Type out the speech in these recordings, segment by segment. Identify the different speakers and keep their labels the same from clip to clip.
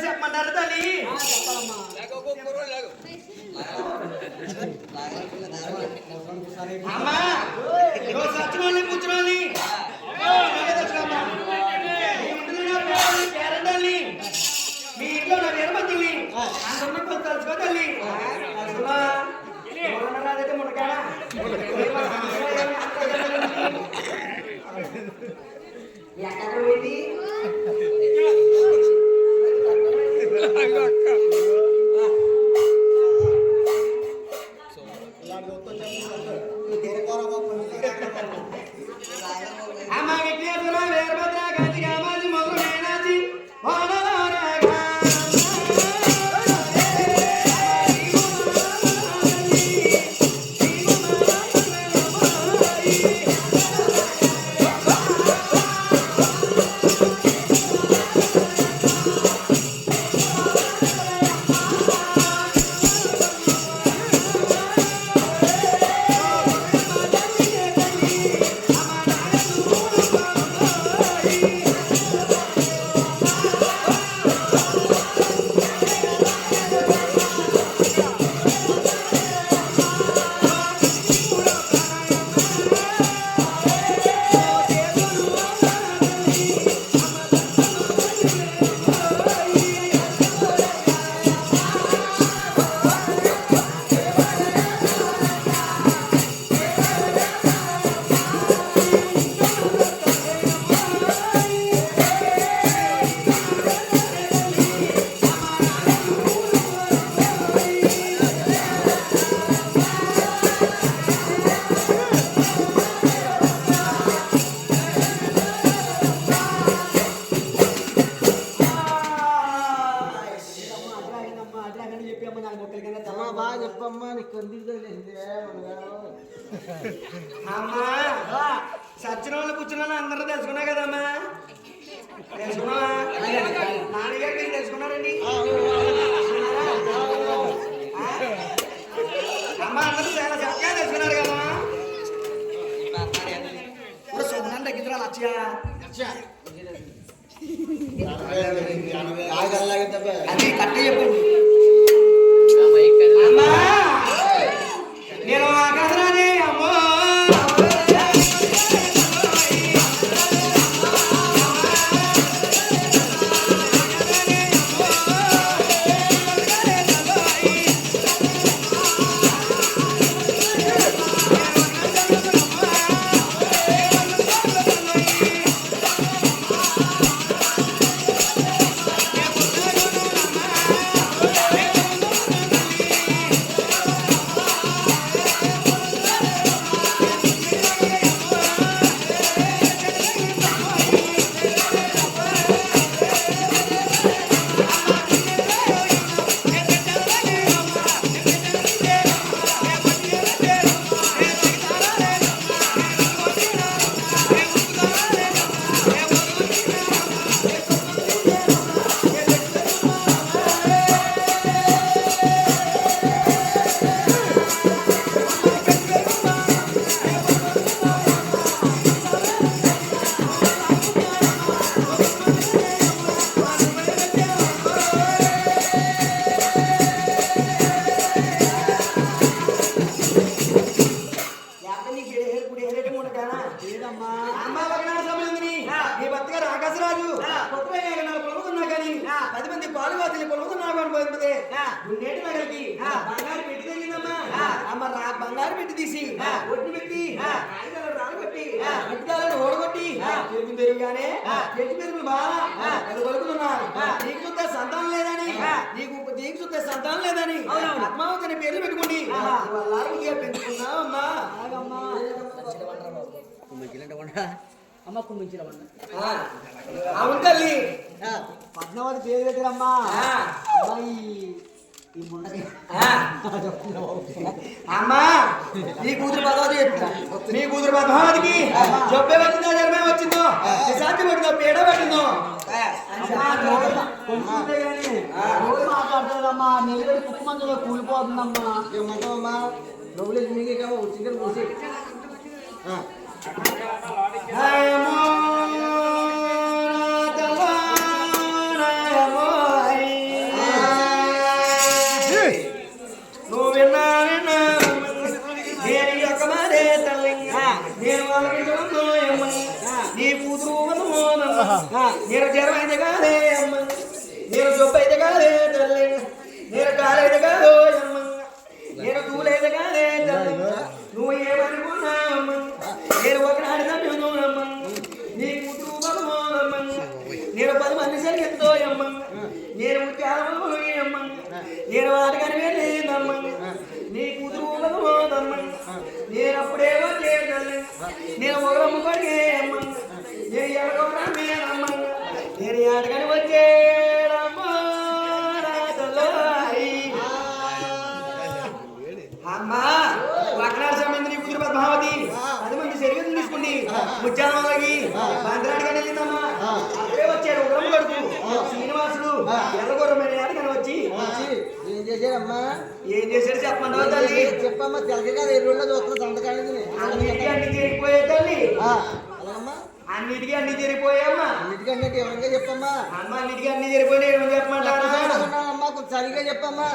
Speaker 1: చెప్పమంటారు తల్లి అమ్మా సచ్చినోళ్ళని కూర్చుని పేరంటాల్ని మీ ఇంట్లో నా వీరభద్రుల్ని అందరినీ తలుచుకో తల్లి రాదైతే మునకాడా ఎక్కడ పోయింది అమ్మా సచ్చిన వాళ్ళు కూర్చున్నా అందరూ తెలుసుకున్నా కదమ్మా తెలుసుకున్నా నాన్నగారు మీరు తెలుసుకున్నారండి అమ్మ అందరూ చాలా చక్కగా తెలుసుకున్నారు కదమ్మా ఇప్పుడు సుమన్ తగ్గిద్దురా లక్ష్య అది కట్ట చెప్పండి అమ్మా నేను ఆకాశరాజే అమ్మో బంగారు పెట్టి తీసి ఒడ్డు పెట్టి రాళ్ళు పెట్టి ఓడగొట్టి పెరుగుగానే చెట్టు పెరుగులు బాగా నీకు చూస్తే సంతానం లేదని నీకు చూస్తే సంతానం లేదని పద్మావతిని పేర్లు పెట్టుకుని వాళ్ళ పెంచుకున్నావు అమ్మా. అవును తల్లి
Speaker 2: పద్మావతి పేరు పెట్టారమ్మా.
Speaker 1: అమ్మా నీ కూతురు పద్మావతికి జబ్బే వచ్చిందో జరమే వచ్చిందో శాంతి పట్టిందో పేడ పట్టిందో
Speaker 2: మాట్లాడుతుందమ్మా. నిలబడి కుక్క మందులో కూలిపోతుందమ్మా. ఏమంటావమ్మా? నవ్వులేదు మీకే కావు చికెన్ పూసి
Speaker 1: నీ కూతురు నేను జ్వరం అయితే కాదే అమ్మ, నేను జబ్బు అయితే కాదే తల్లి, నేను కాలైతే కాదో అమ్మ, నేను దూలైతే కాదే తల్లి, నువ్వు ఏమనుకున్నావమ్మ, నేను ఒకనాడు తమ్మునమ్మ, నీ కూతురు బలమోదమ్మ, నేను 10 మంది సరిగెత్తో అమ్మ, నేను ముత్యాలమ్మ, నేను వాటికని వెళ్ళిందమ్మ, నీ కూతురు బలమోదమ్మ, నేను అప్పుడే వచ్చే తల్లి, నేను ఒకరమ్మ పడిగే అమ్మ, నేను ఎవరమ్మ, నేను ఆటగాని వచ్చేడమ్మా అమ్మా. లగ్నాడు సంబంధించి నీ కూతురు పద్మావతి 10 మంది శరీరం తీసుకుని ముత్యాల వాళ్ళకి బందరాడిగానే వెళ్ళిందమ్మా. అప్పుడే వచ్చాడు ఉగ్రమ్మ కొడుకు శ్రీనివాసుడు ఎర్రగొర్రమైన ఆటగాని వచ్చి
Speaker 2: ఏం చేశారమ్మా?
Speaker 1: ఏం చేశాడు చెప్పమన్నావు తల్లి?
Speaker 2: చెప్పమ్మా. తెలక కదా 7 రోజుల్లో చూస్తున్నా సంతకాలేదు.
Speaker 1: అన్నిటికీ అన్ని చేరిపోయే తల్లి,
Speaker 2: అలాగమ్మా.
Speaker 1: అన్నిటికీ అన్ని జరిపోయామ్మా.
Speaker 2: అన్నిటికంటే ఎవరిగా చెప్పమ్మా.
Speaker 1: అమ్మ అన్నిటికీ అన్ని జరిపోయినా ఏమని చెప్పమంటారు?
Speaker 2: అమ్మా కొంచెం సరిగా చెప్పమ్మా.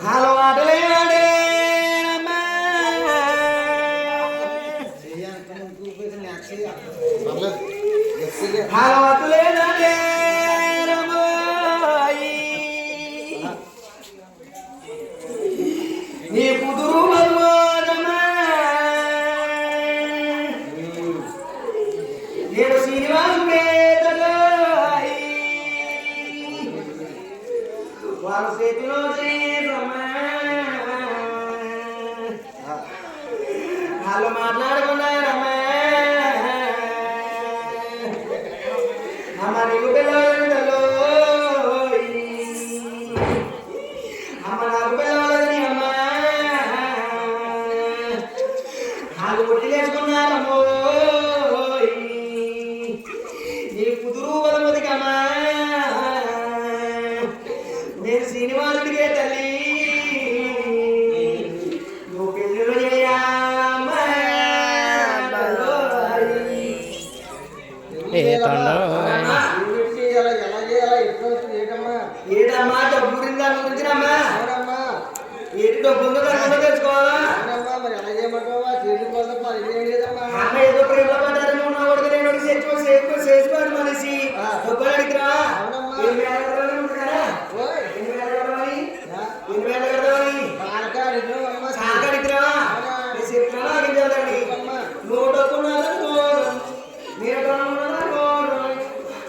Speaker 1: హలో ఆటలే ఆడే హలో అతులే నాడే నీ కూతురు నేను శ్రీనివాసుడే వాళ్ళ చేతిలో వాళ్ళు మాట్లాడుకున్నారమ్మా. అమ్మ నీకు పిల్లలు అమ్మ నాకు పిల్లలని అమ్మ వాళ్ళు పుట్టి లేచుకున్నారమ్మో. నీ కుదురు వదమదికమ్మా, నేను శ్రీనివాసుడికే తల్లి, నువ్వు పెళ్ళిళ్ళు ఏటమ్మా డబ్బురిందా గురించినమ్మా? ఏంటి డబ్బు తెచ్చుకోవాలా?
Speaker 2: మరి ఎలా చేయమంటావా? చేసుకోవాలమ్మా. ఇదేం లేదమ్మా.
Speaker 1: అమ్మ ఏదో ప్రేమలో పడ్డారు, నువ్వు నా కొడుకు నేను చేసుకోవాలి మనిషి డబ్బులు అడిగిరా. నువ్వు డబ్బు నేను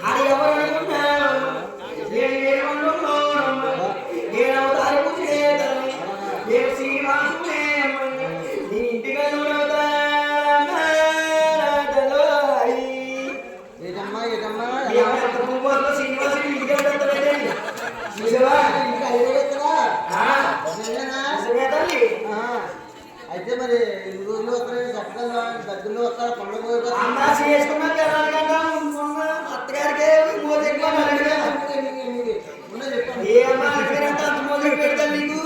Speaker 1: అది ఎవరు అనుకుంటున్నాను, నేను అవుతారు నేను శ్రీనివాసుడే నీ ఇంటిగా శ్రీనివాసుడు ఇంటికి తల్లి.
Speaker 2: అయితే మరి 2 రోజులు వస్తాయి, చెప్పగలరా? దగ్గరలో వస్తారు, పండుగ
Speaker 1: అమ్మా చేసుకున్నాక అత్తగారికి ఏ అమ్మా అంత మోదీ పెడతాను నీకు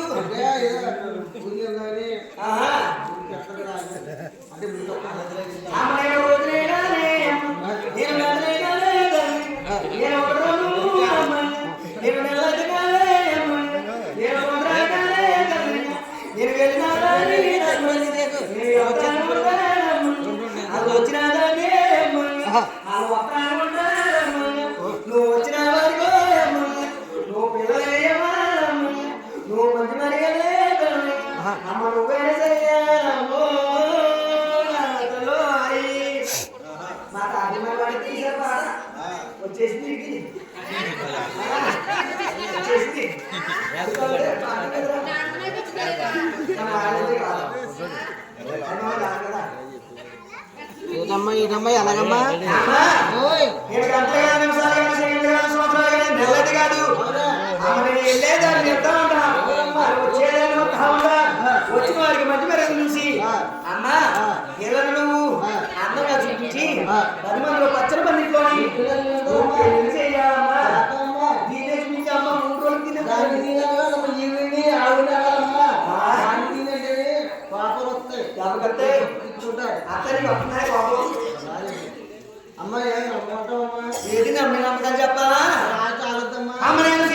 Speaker 1: నువ్వు వచ్చిన నువ్వు పిల్లలు నువ్వు మంచి మరి అమ్మ నువ్వే వచ్చేసింది వచ్చేసింది
Speaker 2: ఏదమ్మా ఏదమ్మా ఎలాగమ్మా ఓయ్
Speaker 1: నేను గంటలు కానీ నిమిషాలు కానీ సెకండ్లు కానీ సంవత్సరాలు కానీ నెలది కాదు ఆమె వెళ్ళేదాన్ని చెప్తా ఉంటా వచ్చేదాన్ని మొత్తం ఉంటా వచ్చిన వారికి మధ్య మర్యాద చూసి అమ్మా ఇలా నువ్వు అందంగా చూపించి 10 మందిలో పచ్చడి పందిట్లోని చెయ్యాలమ్మా దీనే చూపించి అమ్మ 3 రోజులు తినే
Speaker 2: పాపలు వస్తాయి
Speaker 1: కాబట్టి అత్తని వస్తున్నాయి బాబు
Speaker 2: అమ్మాయి
Speaker 1: ఏది నమ్మి నమ్మకం చెప్పాలా
Speaker 2: చాలద్దమ్మా
Speaker 1: అమ్మ నేను